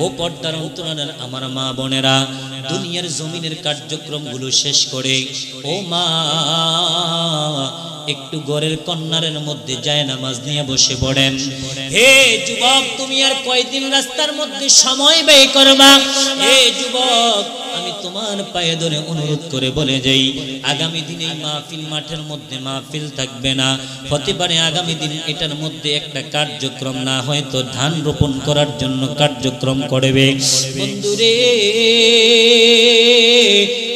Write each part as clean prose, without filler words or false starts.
ও পর্দার অন্তরালের আমার মা বোনেরা, দুনিয়ার জমিনের কার্যক্রমগুলো শেষ করে ও মা একটু ঘরের কর্নারের মধ্যে যায় নামাজ নিয়ে বসে পড়েন। হে যুবক, তুমি আর কয়দিন রাস্তার মধ্যে সময় ব্যয় করবা? হে যুবক, আমি তোমার পায়ে ধরে অনুরোধ করে বলে যাই, আগামী দিন এই মাহফিল মাঠের মধ্যে মাহফিল থাকবে না, হতে পারে আগামী দিন এটার মধ্যে একটা কার্যক্রম না হয়তো ধান রোপণ করার জন্য কার্যক্রম করবে। বন্ধুরে,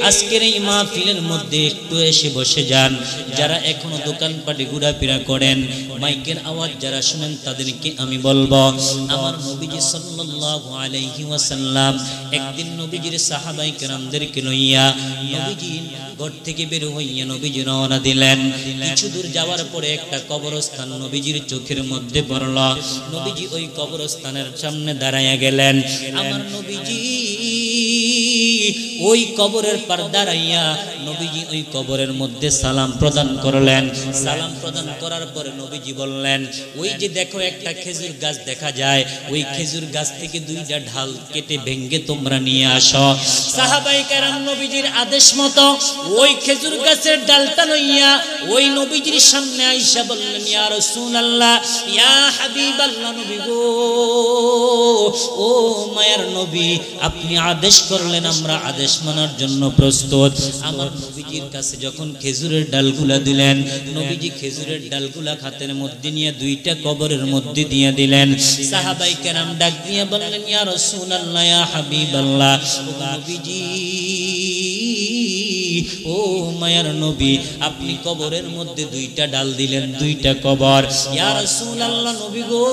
আজকের এই মাহফিলের মধ্যে একটু এসে বসে যান। যারা এখনো দোকানপাটে ঘোরাফেরা করেন, মাইকের আওয়াজ যারা শুনেন, তাদেরকে আমি বলবো, আমার নবীজি সাল্লাল্লাহু আলাইহি ওয়াসাল্লাম একদিন নবীজির সাহাবায়ে কেরামদেরকে লইয়া নবীজি ঘর থেকে বের হইয়া নবীজি রওনা দিলেন। কিছু দূর যাওয়ার পরে একটা কবরস্থান নবীজির চোখের মধ্যে পড়ল। নবীজি ওই কবরস্থানের সামনে দাঁড়াইয়া গেলেন। আমার নবীজি ওই কবরের পার দাঁড়াইয়া নবীজি ওই কবরের মধ্যে সালাম প্রদান করলেন। সালাম প্রদান করার পরে নবীজি বললেন, ওই যে দেখো একটা খেজুর গাছ দেখা যায়, ওই খেজুর গাছ থেকে দুইটা ঢাল কেটে ভেঙ্গে তোমরা নিয়ে আসো। সাহাবায়ে কেরাম নবীজির আদেশ মতো ওই খেজুর গাছের ডালটা লইয়া ওই নবীজির সামনে আইসা বললেন, ইয়া রাসূলুল্লাহ, ইয়া হাবিবাল্লাহ, নবী গো, ও মায়ার নবী, আপনি আদেশ করলেন, আমরা আদেশ মানার জন্য প্রস্তুত। আমার নবীজির কাছে যখন খেজুরের ডালগুলা দিলেন, নবীজি খেজুরের ডালগুলা হাতের মধ্যে নিয়ে দুইটা কবরের মধ্যে দিয়ে দিলেন। সাহাবায়ে কেরাম ডাক দিয়ে বললেন, ইয়া রাসূলুল্লাহ, ইয়া হাবিবাল্লাহ, ও নবীজি, ও মায়ার নবী, আপনি কবরের মধ্যে দুইটা ডাল দিলেন, দুইটা কবর। ইয়া রাসূলুল্লাহ, নবী গো,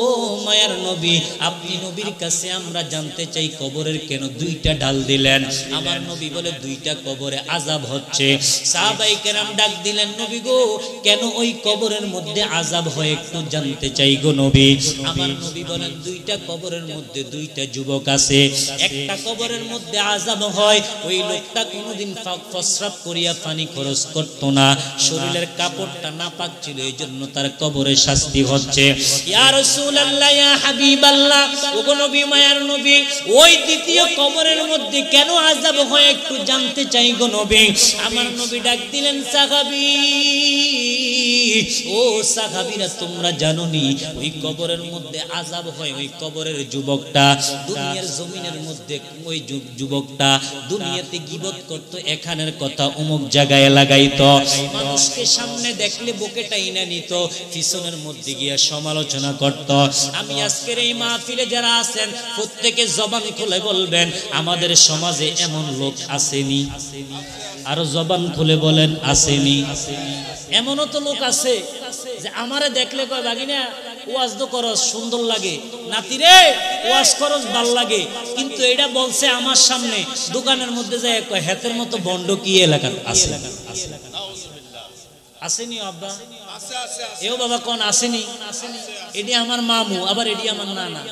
ও মায়ার নবী, আপনি নবীর কাছে আমরা জানতে চাই কবরের কেন দুইটা ডাল দিলেন? আমার নবী বলে, দুইটা কবরে আযাব হচ্ছে। সাহাবায়ে কেরাম ডাক দিলেন, নবী গো, কেন ওই কবরের মধ্যে আযাব হয় একটু জানতে চাই গো নবী। আমার নবী বলেন, দুইটা কবরের মধ্যে দুইটা যুবক আছে, একটা কবরের মধ্যে আযাব হয়, ওই লোকটা কোনোদিন প্রস্রাব করিয়া পানি খরচ করতো না, শরীরের কাপড়টা নাপাক ছিল, এই জন্য তার কবরে শাস্তি হচ্ছে। ইয়া রাসূলুল্লাহ, ইয়া হাবিবাল্লাহ, ওগো নবী, মায়ার নবী, ওই দ্বিতীয় কবরের মধ্যে কেন আযাব হয় একটু জানতে চাই গো নবী। আমার নবী ডাক দিলেন, সাহাবী, ও সাহাবীরা, তোমরা জানোনি ওই কবরের মধ্যে আযাব হয়? ওই কবরের যুবকটা দুনিয়ার জমিনের মধ্যে, ওই যুবকটা দুনিয়াতে গীবত করতো, এখানের কথা অমুক জায়গায় লাগাইতো, মানুষকে সামনে দেখলে বুকে টাইনা নিত, পিছনের মধ্যে গিয়া সমালোচনা করত। আমি আজকের এই মাহফিলে যারা আছেন প্রত্যেকে জবান খুলে বলবেন, আমাদের সমাজে এমন লোক আসেনি? আরো জবান খুলে বলেন, আসেনি? এমনও তো লোক আছে যে আমারে দেখলে কয়, বাগিনা ওয়াজ তো করস সুন্দর লাগে, নাতিরে ওয়াজ করস ভাল লাগে, কিন্তু এটা বলছে আমার সামনে দোকানের মধ্যে যায় কয়, হেতের মতো বন্ড কি এলাকাতে আছে? আসেনি আব্বা? এও বাবা কোন আসেনি? এটি আমার মামু, আবার এটি আমার নানা।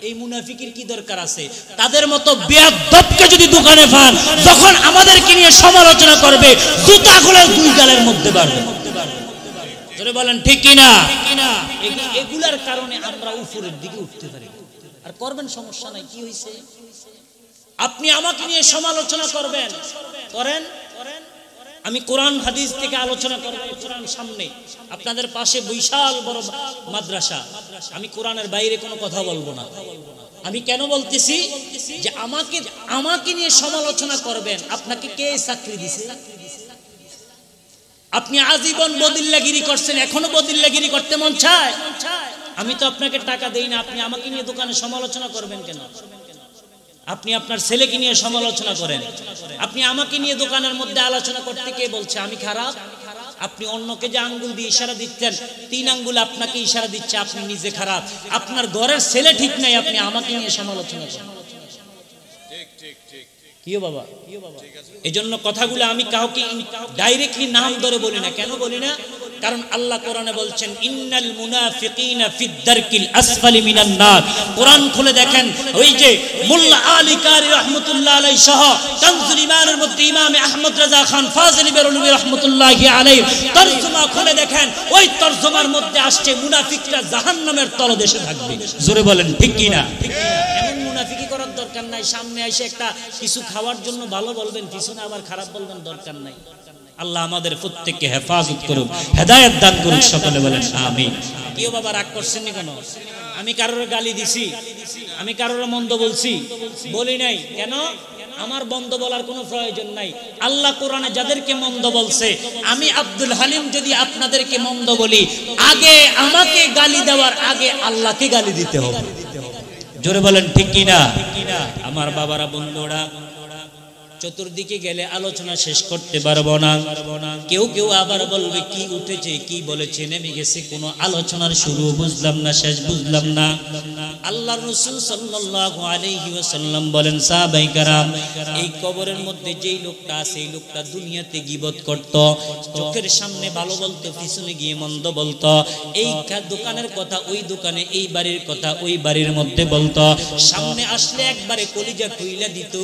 এই মুনাফিকের কি দরকার আছে? তাদের মতো বেয়াদবকে যদি দোকানে পান, যখন আমাদেরকে নিয়ে সমালোচনা করবে, জুতা খুলে দুই গালের মধ্যে বাড়বে। জোরে বলেন ঠিক কি না? এগুলার কারণে আমরা উপরের দিকে উঠতে পারি। আর করবেন, সমস্যা নাই, কি হইছে? আপনি আমাকে নিয়ে সমালোচনা করবেন, করেন। আমি কোরআন হাদিস থেকে আলোচনা করব। কোরআন সামনে আপনাদের পাশে বিশাল বড় মাদ্রাসা, আমি কোরআনের বাইরে কোনো কথা বলবো না। আমি কেন বলতেছি যে আমাকে নিয়ে সমালোচনা করবেন? আপনাকে কে চাকরি দিছে? আপনি আজীবন বদিল্লাগিরি করছেন, এখনো বদিল্লাগিরি করতে মন চায়? আমি তো আপনাকে টাকা দেই না, আপনি আমাকে নিয়ে দোকানে সমালোচনা করবেন কেন? আপনি আপনার ছেলেকে নিয়ে সমালোচনা করেন, আপনি আমাকে নিয়ে দোকানের মধ্যে আলোচনা করতে কে বলছে আমি খারাপ? আপনি অন্যকে যে আঙ্গুল দিয়ে ইশারা দিচ্ছেন, 3 আঙ্গুল আপনাকে ইশারা দিচ্ছে, আপনি নিজে খারাপ। আপনার ঘরের ছেলে ঠিক নাই, আপনি আমাকে নিয়ে সমালোচনা করেন। কিও বাবা, এজন্য কথাগুলো আমি কাউকে ডাইরেক্টলি নাম ধরে বলি না। কেন বলি না? কারণ আল্লাহ কোরআনে বলছেন ইন্নাল মুনাফিকিনা ফিদ দারকিল আসফালি মিনান নার। কোরআন খুলে দেখেন, ওই যে মোল্লা আলী কারি রাহমাতুল্লাহ আলাইহি সহ কানজুল ঈমানের মধ্যে ইমাম আহমদ রাজা খান ফাজিল বেরলভী রাহমাতুল্লাহি আলাইহি তরজমা খুলে দেখেন, ওই তরজমার মধ্যে আসছে মুনাফিকরা জাহান্নামের তলদেশে থাকবে। জোরে বলেন ঠিক কি না? এমন মুনাফিকি করার দরকার নাই, সামনে এসে একটা কিছু খাওয়ার জন্য ভালো বলবেন, পিছনে আবার খারাপ বলবেন, দরকার নাই। আল্লাহ আমাদের প্রত্যেককে হেফাজত করুক, হেদায়েত দান করুক, সকলে বলেন আমিন। কেউ বাবা রাগ করছেন নি কেন? আমি কারোর গালি দিছি, আমি কারোর মন্দ বলছি? বলি নাই। কেন? আমার মন্দ বলার কোনো প্রয়োজন নাই। আল্লাহ কোরআনে যাদেরকে মন্দ বলছে, আমি আব্দুল হালিম যদি আপনাদেরকে মন্দ বলি, আগে আমাকে গালি দেওয়ার আগে আল্লাহকে গালি দিতে হবে। জোরে বলেন ঠিক কি না? আমার বাবারা, বন্ধুরা, চতুর্দিকে গেলে আলোচনা শেষ করতে পারবো না। কেউ কেউ আবার বলবে কি উঠেছে, কি বলেছে, নেমে গেছে, কোনো আলোচনার শুরু বুঝলাম না, শেষ বুঝলাম না। আল্লাহর রাসূল সাল্লাল্লাহু আলাইহি ওয়াসাল্লাম বলেন, সাহাবায়ে কেরাম, এই কবরের মধ্যে যেই লোকটা আছে, এই লোকটা দুনিয়াতে গীবত করত, চোখের সামনে ভালো বলতো, পিছনে গিয়ে মন্দ বলতো, এই দোকানের কথা ওই দোকানে, এই বাড়ির কথা ওই বাড়ির মধ্যে বলতো, সামনে আসলে একবারে কলিজা খুইলা দিত,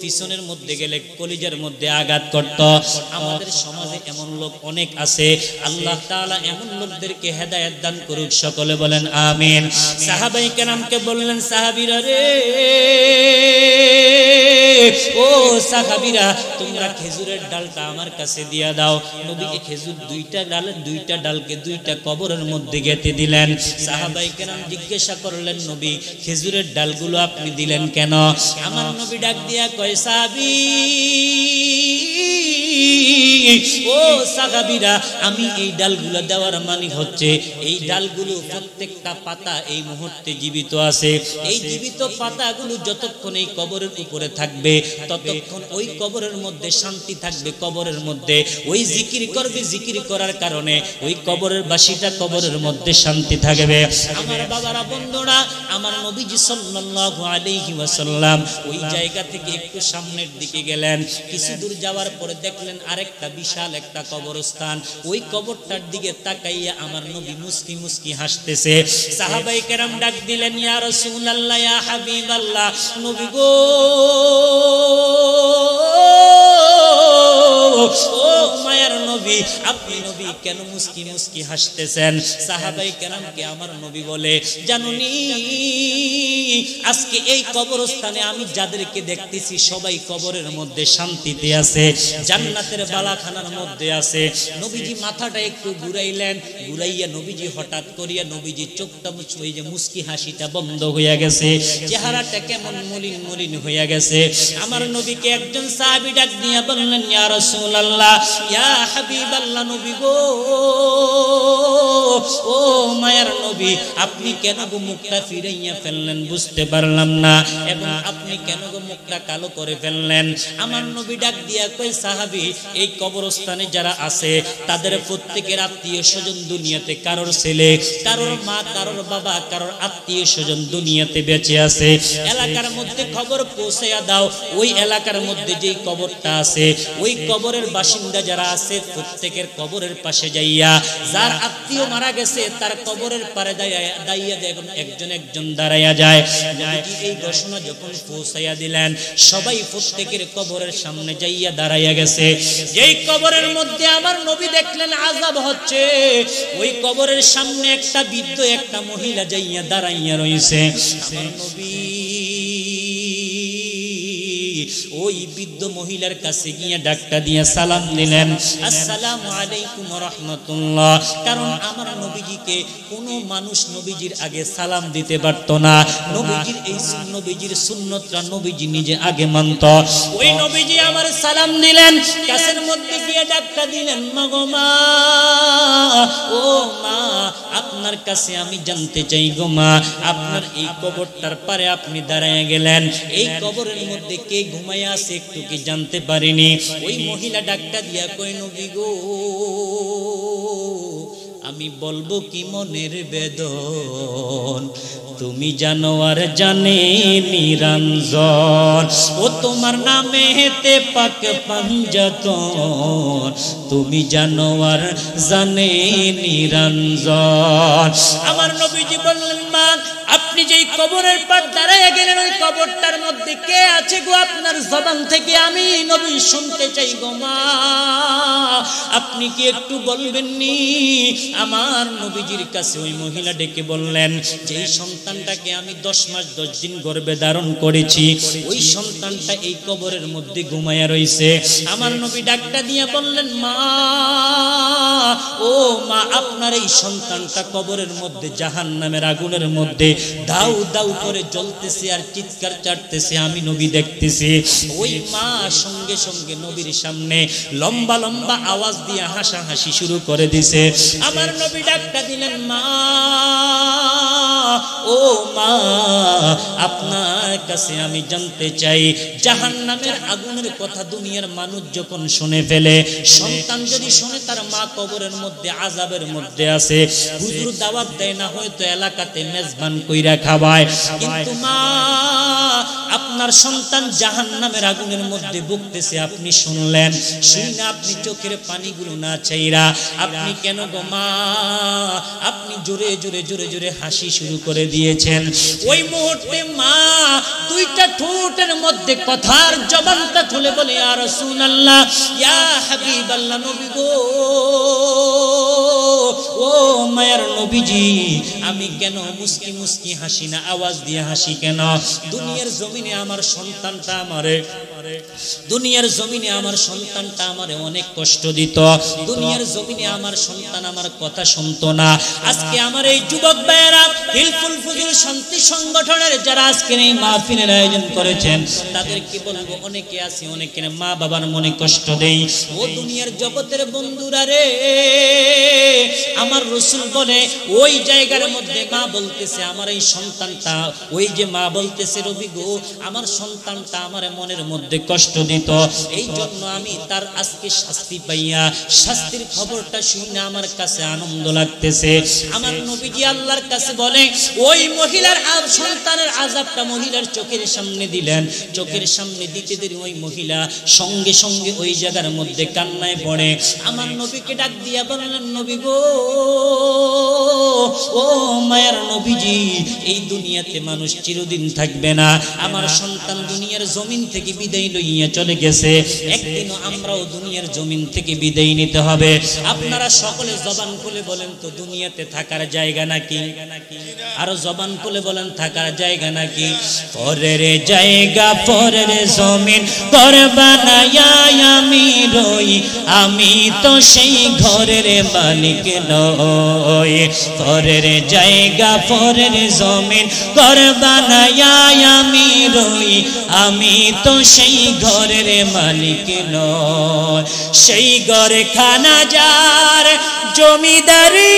পিছনের মধ্যে গেলে কলিজার মধ্যে আঘাত করত। আমাদের সমাজে এমন লোক অনেক আছে। আল্লাহ তাআলা এমন লোকদেরকে হেদায়েত দান করুক, সকলে বলেন আমিন। সাহাবায়ে কেরামকে বললেন, সাহাবীরা রে, ও সাহাবীরা, তোমরা খেজুরের ডালটা আমার কাছে দিয়া দাও। নবীকে খেজুর দুইটা ডালকে দুইটা কবরের মধ্যে গেঁথে দিলেন। সাহাবায়ে কেরাম জিজ্ঞাসা করলেন, নবী, খেজুরের ডালগুলো আপনি দিলেন কেন? আমার নবী ডাক দিয়া কয়, সাহাবী, ও সাহাবীরা, আমি এই ডালগুলো দেওয়ার মানে হচ্ছে, এই ডালগুলো প্রত্যেকটা পাতা এই মুহূর্তে জীবিত আছে। এই জীবিত পাতাগুলো যতক্ষণ এই কবরের উপরে থাকবে, ততক্ষণ ওই কবরের মধ্যে শান্তি থাকবে। কবরের মধ্যে ওই জিকির করবে, জিকির করার কারণে ওই কবরের বাসীটা কবরের মধ্যে শান্তি থাকবে। আমার বাবারা, বন্ধুরা, আমার নবীজি সাল্লাল্লাহু আলাইহি ওয়াসাল্লাম ওই জায়গা থেকে একটু সামনের দিকে গেলেন। কিছু দূর যাওয়ার পরে দেখলেন আরেকটা বিশাল একটা কবরস্থান। ওই কবরটার দিকে তাকাইয়া আমার নবী মুস্কি মুস্কি হাসতেছে। সাহাবায়ে কেরাম ডাক দিলেন, ইয়া রাসূলুল্লাহ, ইয়া হাবিবাল্লাহ, নবী গো, ও মায়ার নবী, আপনি নবী কেন মুস্কি মুস্কি হাসতেছেন? সাহাবায়ে কেরামকে আমার নবী বলে, জানুনি, আজকে এই কবরস্থানে আমি যাদেরকে দেখতেছি সবাই কবরের মধ্যে শান্তিতে আছে, জান্নাতের বালাখানার মধ্যে আছে। নবীজি মাথাটা একটু ঘুরাইলেন, ঘুরাইয়া নবীজি হঠাৎ করিয়া নবীজি চোখটা ওই যে মুস্কি হাসিটা বন্ধ হইয়া গেছে, চেহারাটা কেমন মলিন মলিন হইয়া গেছে। আমার নবীকে একজন সাহাবী ডাক দিয়া বললেন, ইয়া রাসূলুল্লাহ, ইয়া হাবিবাল্লাহ, নবী গো, ও মায়ার নবী, আপনি কেন গো মুখটা ফিরাইয়া ফেললেন বুঝতে পারলাম না, এবং আপনি কেন গো মুখটা কালো করে ফেললেন? আমার নবী ডাক দিয়া কই, সাহাবী, এই কবরস্থানে যারা আছে তাদের প্রত্যেকের আত্মীয় স্বজন দুনিয়াতে, কারোর ছেলে, কারোর মা, কারোর বাবা, কারোর আত্মীয় স্বজন দুনিয়াতে বেঁচে আছে। এলাকার মধ্যে খবর পৌঁছায়া দাও, ওই এলাকার মধ্যে যেই কবরটা আছে, ওই কবরের বাসিন্দা যারা আছে প্রত্যেকের কবরের পাশে যাইয়া, যার আত্মীয় মারা গেছে তার কবরের পারে দাঁড়াইয়া একজন একজন দাঁড়াইয়া যায়। এই ঘোষণা যখন পৌঁছাইয়া দিলেন, সবাই প্রত্যেকের কবরের সামনে যাইয়া দাঁড়াইয়া গেছে। যেই কবরের মধ্যে আমার নবী দেখলেন আযাব হচ্ছে, ওই কবরের সামনে একটা বৃদ্ধ একটা মহিলা যাইয়া দাঁড়াইয়া রইছে। আমার নবী ওই বৃদ্ধ মহিলার কাছে গিয়ে ডাকটা দিয়ে সালাম দিলেন, আসসালামু আলাইকুম ওয়া রাহমাতুল্লাহ। কারণ আমার নবীজিকে কোনো মানুষ নবীজির আগে সালাম দিতে পারতো না। নবীজির এই নবীজির সুন্নতটা নবীজি নিজে আগে মানত। ওই নবীজি আমার সালাম দিলেন, কাছের মধ্যে গিয়ে ডাকটা দিলেন, মা গো মা, ও মা, আপনার কাছে আমি জানতে চাই গো মা, আপনার এই কবরটার পারে আপনি দাঁড়ায় গেলেন, এই কবরের মধ্যে কে ঘুমাইয়া আছে একটু কি জানতে পারিনি? ওই মহিলা ডাকটা দিয়া কই, নবী গো, আমি বলবো কি মনের বেদন, তুমি জানো আর জানে নিরঞ্জন, ও তোমার নামে হেতে পাক পাঞ্জাতন, তুমি জানো আর জানে নিরঞ্জন। আমার নবীজি বললেন, মা আপনি যেই কবরের পার দাঁড়ায় গেলেন ওই কবরটার মধ্যে কে আছে গো? আপনার জবান থেকে আমি নবী শুনতে চাই গো মা, আপনি কি একটু বলবেন নি? আমার নবীজির কাছে ওই মহিলা ডেকে বললেন, যেই সন্তানটাকে আমি 10 মাস 10 দিন গর্ভে ধারণ করেছি ওই সন্তানটা এই কবরের মধ্যে ঘুমায়া রইছে। আমার নবী ডাকটা দিয়ে বললেন, মা ও মা, আপনার এই সন্তানটা কবরের মধ্যে জাহান্নামের আগুনের মধ্যে দাউ দাউ করে জ্বলতেছে আর চিৎকার চাটতেছে, আমি নবী দেখতেছি। ওই মা সঙ্গে সঙ্গে নবীর সামনে লম্বা লম্বা আওয়াজ দিয়ে হাসাহাসি শুরু করে দিছে। আমার নবী ডাকটা দিলেন, মা ও মা, আপনার কাছে আমি জানতে চাই জাহান্নামের আগুনের কথা দুনিয়ার মানুষ যখন শুনে ফেলে, সন্তান যদি শুনে তার মা কবরের মধ্যে আযাবের মধ্যে আছে, হুজুর দাওয়াত দেয় না হয়তো এলাকাতে মেজবান কইরা খাওয়ায়, কিন্তু মা আপনার সন্তান জাহান্নামের আগুনের মধ্যে ভুগতেছে আপনি শুনলেন, শুই না আপনি চোখের পানিগুলো না চাইরা আপনি কেন গো মা আপনি জোরে জোরে জোরে জোরে হাসি শুরু করে দিয়েছেন। ওই মুহূর্তে মা দুইটা ঠোঁটের মধ্যে কথার জবানটা খুলে বলে, ইয়া রাসূলুল্লাহ, ইয়া হাবিবাল্লাহ, নবী গো, ও মায়ের নবীজি, আমি কেন মুস্কি মুস্কি হাসি না, আওয়াজ দিয়ে হাসি কেন? দুনিয়ার জমিনে আমার সন্তানটা আমারে দুনিয়ার জমিনে আমার সন্তানটা আমারে অনেক কষ্ট দিত, দুনিয়ার জমিনে আমার সন্তান আমার কথা শুনতো না। আজকে আমার এই যুবক ভাইয়েরা হিলফুল ফুজুল শান্তি সংগঠনের যারা আজকে এই মাহফিলের আয়োজন করেছেন তাদেরকে বলবো, অনেকে আছে অনেকের মা বাবার মনে কষ্ট দেই। ও দুনিয়ার জগতের বন্ধুরা রে, আমার রাসূল বলে ওই জায়গার মধ্যে মা বলতেছে আমার এই সন্তানটা, ওই যে মা বলতেছে রবি গো আমার সন্তানটা আমার মনের মধ্যে কষ্ট দিত, এই জন্য আমি তার আজকে শাস্তি পাইয়া শাস্তির খবরটা শুনে আমার কাছে আনন্দ লাগতেছে। আমার নবীজি আল্লাহর কাছে বলে, ওই মহিলার সন্তানের আযাবটা মহিলার চোখের সামনে দিলেন, চোখের সামনে দিতে দেরি ওই মহিলা সঙ্গে সঙ্গে ওই জায়গার মধ্যে কান্নায় পড়ে। আমার নবীকে ডাক দিয়া বললেন, নবী গো, ও মায়ের নবীজি, এই দুনিয়াতে মানুষ চিরদিন থাকবে না, আমার সন্তান দুনিয়ার জমিন থেকে বিদায় লইয়া চলে গেছে, একদিনও আমরাও দুনিয়ার জমিন থেকে বিদায় নিতে হবে। আপনারা সকলে জবান খুলে বলেন তো, দুনিয়াতে থাকার জায়গা নাকি? আরো জবান খুলে বলেন, থাকার জায়গা নাকি? পরের জায়গা পরের জমিন ঘর বানায়া আমি রই, আমি তো সেই ঘরের মালিক নই। পরের জায়গা পরের জমিন ঘর বানায়া আমি রই, আমি তো সেই ঘরের মালিক নয়। সেই ঘরে খানা যার জমিদারি,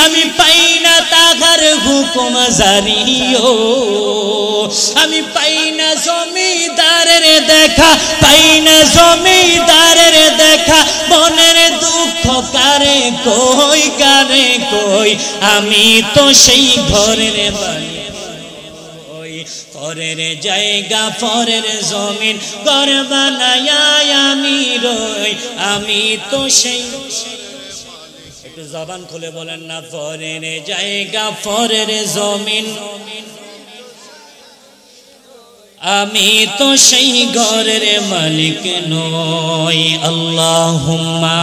আমি পাই না তাহার হুকুম জারিও, আমি পাই না জমিদারের দেখা, পাই না জমিদারের দেখা, মনের দুঃখ কারে কই কারে কই, আমি তো সেই ঘরের মালিক। পরের জায়গা পরের জমিন ঘর বানায়া আমি রই, আমি তো সেই, একটু জবান খুলে বলেন না, পরের জায়গা পরের জমিন আমি তো সেই ঘরের মালিক নই। আল্লাহুম্মা